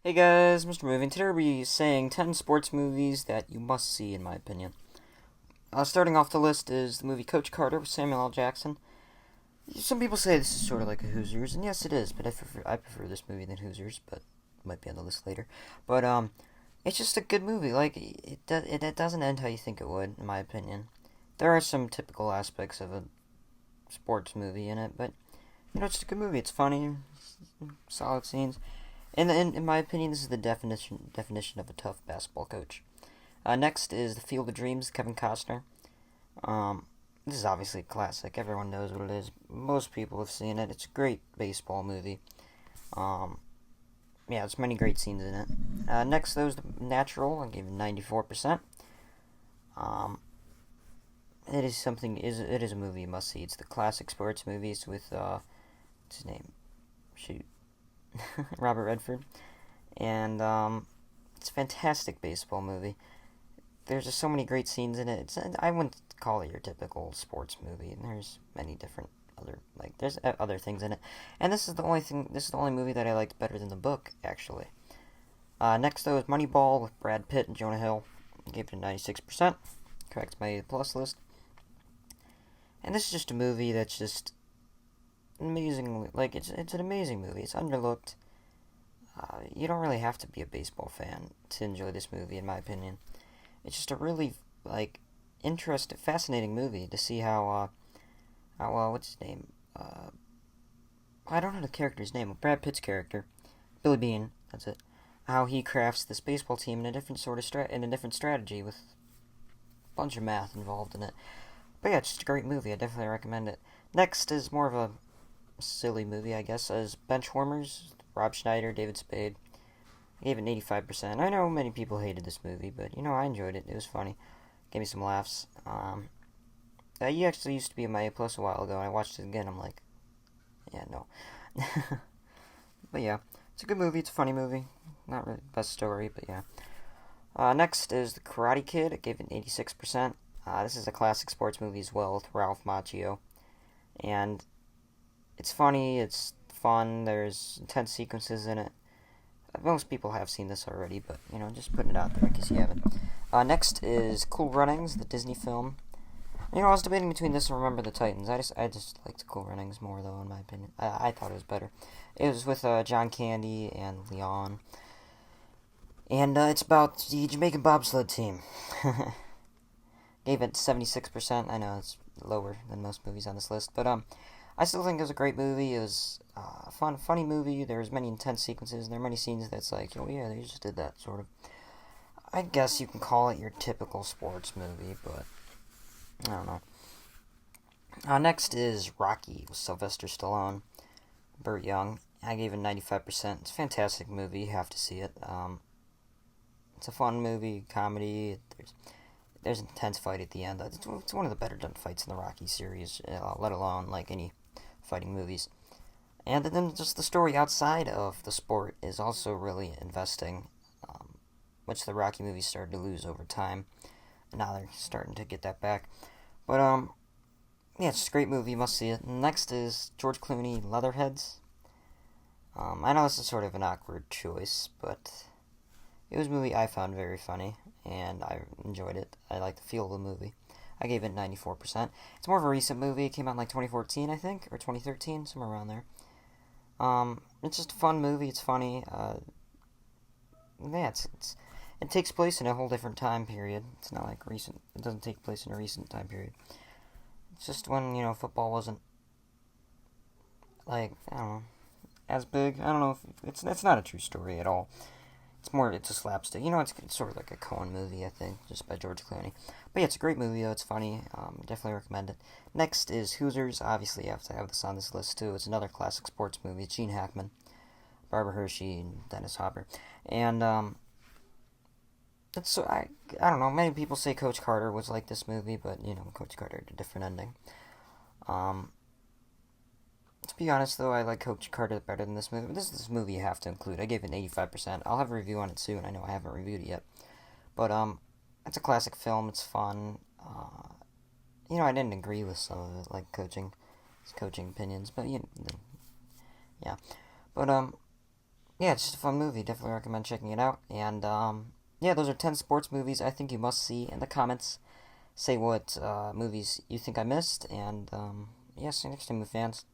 Hey guys, Mr. Movie, and today we'll be saying 10 sports movies that you must see, in my opinion. Starting off the list is the movie Coach Carter with Samuel L. Jackson. Some people say this is sort of like a Hoosiers, and yes, it is, but I prefer this movie than Hoosiers, but it might be on the list later. But, it's just a good movie. Like, it doesn't end how you think it would, in my opinion. There are some typical aspects of a sports movie in it, but, it's just a good movie. It's funny, solid scenes. And in my opinion, this is the definition of a tough basketball coach. Next is The Field of Dreams, Kevin Costner. This is obviously a classic. Everyone knows what it is. Most people have seen it. It's a great baseball movie. Um, yeah, there's many great scenes in it. Next, there was The Natural. I gave it 94%. Um, it is a movie you must see. It's the classic sports movies with what's his name? Shoot, Robert Redford, and it's a fantastic baseball movie. There's just so many great scenes in it. I wouldn't call it your typical sports movie. And there's many different there's other things in it, and this is the only thing. This is the only movie that I liked better than the book, actually. Next though is Moneyball with Brad Pitt and Jonah Hill. I gave it a 96%. Corrects my plus list. And this is just a movie that's just amazing. Like it's an amazing movie. It's underlooked. You don't really have to be a baseball fan to enjoy this movie, in my opinion. It's just a really interesting, fascinating movie to see how what's his name? I don't know the character's name. Brad Pitt's character, Billy Bean. That's it. How he crafts this baseball team in a different sort of in a different strategy with a bunch of math involved in it. But yeah, it's just a great movie. I definitely recommend it. Next is more of a silly movie, I guess, as Benchwarmers. Rob Schneider, David Spade. I gave it an 85%. I know many people hated this movie, but I enjoyed it. It was funny. Gave me some laughs. He actually used to be in my A plus a while ago, and I watched it again. I'm like, yeah, no. But yeah, it's a good movie. It's a funny movie. Not really the best story, but yeah. Next is The Karate Kid. I gave it an 86%. This is a classic sports movie as well with Ralph Macchio. And it's funny, it's fun, there's intense sequences in it. Most people have seen this already, but, just putting it out there in case you haven't. Next is Cool Runnings, the Disney film. I was debating between this and Remember the Titans. I just liked Cool Runnings more, though, in my opinion. I thought it was better. It was with John Candy and Leon. And it's about the Jamaican bobsled team. Gave it 76%. I know it's lower than most movies on this list, but I still think it was a great movie. It was a funny movie. There was many intense sequences, and there are many scenes that's like, oh yeah, they just did that, sort of. I guess you can call it your typical sports movie, but I don't know. Next is Rocky with Sylvester Stallone, Burt Young. I gave it 95%. It's a fantastic movie. You have to see it. It's a fun movie, comedy. There's an intense fight at the end. It's one of the better done fights in the Rocky series, let alone like any fighting movies. And then just the story outside of the sport is also really investing, which the Rocky movies started to lose over time. And now they're starting to get that back. But yeah, it's just a great movie. You must see it. Next is George Clooney, Leatherheads. I know this is sort of an awkward choice, but it was a movie I found very funny, and I enjoyed it. I like the feel of the movie. I gave it 94%. It's more of a recent movie. It came out in like 2014, I think, or 2013, somewhere around there. It's just a fun movie. It's funny. Yeah, it takes place in a whole different time period. It's not like recent. It doesn't take place in a recent time period. It's just when football wasn't like I don't know as big. I don't know if it's not a true story at all. It's a slapstick. It's sort of like a Coen movie, I think, just by George Clooney. But yeah, it's a great movie, though. It's funny. Definitely recommend it. Next is Hoosiers. Obviously, you have to have this on this list, too. It's another classic sports movie. It's Gene Hackman, Barbara Hershey, and Dennis Hopper. And, I don't know. Many people say Coach Carter was like this movie, but, Coach Carter had a different ending. Um, to be honest, though, I like Coach Carter better than this movie. But this movie you have to include. I gave it an 85%. I'll have a review on it soon. I know I haven't reviewed it yet. But, it's a classic film. It's fun. I didn't agree with some of it, like coaching opinions. But, yeah. But, yeah, it's just a fun movie. Definitely recommend checking it out. And yeah, those are 10 sports movies I think you must see. In the comments, say what movies you think I missed. And yeah, see you next time, fans.